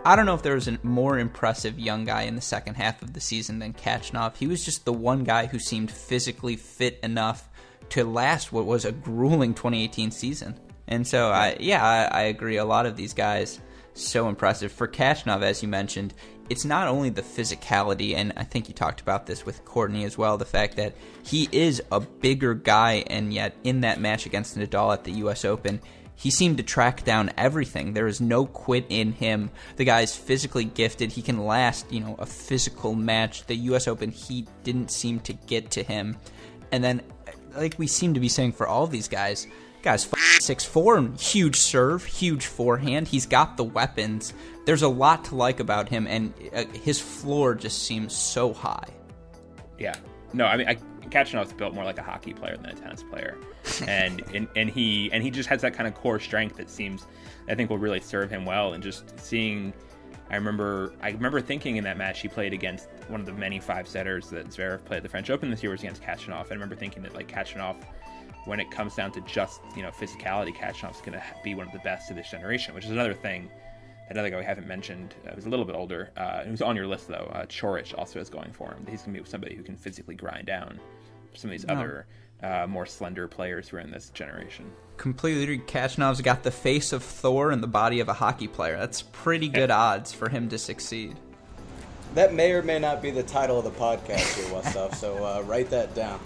I don't know if there was a more impressive young guy in the second half of the season than Khachanov. He was just the one guy who seemed physically fit enough to last what was a grueling 2018 season. And so, I agree. A lot of these guys, so impressive. For Khachanov, as you mentioned, it's not only the physicality, and I think you talked about this with Courtney as well, the fact that he is a bigger guy, and yet in that match against Nadal at the U.S. Open, he seemed to track down everything. There is no quit in him. The guy's physically gifted. He can last, a physical match. The U.S. Open heat didn't seem to get to him. And then, like we seem to be saying for all of these guys, guy's 6'4", huge serve, huge forehand. He's got the weapons. There's a lot to like about him, and his floor just seems so high. Yeah. No, I mean, Khachanov's built more like a hockey player than a tennis player, and he just has that kind of core strength that I think will really serve him well. And just seeing, I remember thinking in that match he played against one of the many 5-setters that Zverev played at the French Open this year was against Khachanov. I remember thinking that, like, Khachanov, when it comes down to just physicality, Khachanov's going to be one of the best of this generation, which is another thing. Another guy we haven't mentioned, was a little bit older. He was on your list, though. Coric also is going for him. He's going to be somebody who can physically grind down some of these other more slender players who are in this generation. Completely agree. Khachanov's got the face of Thor and the body of a hockey player. That's pretty good odds for him to succeed. That may or may not be the title of the podcast here, Westhoff, so write that down.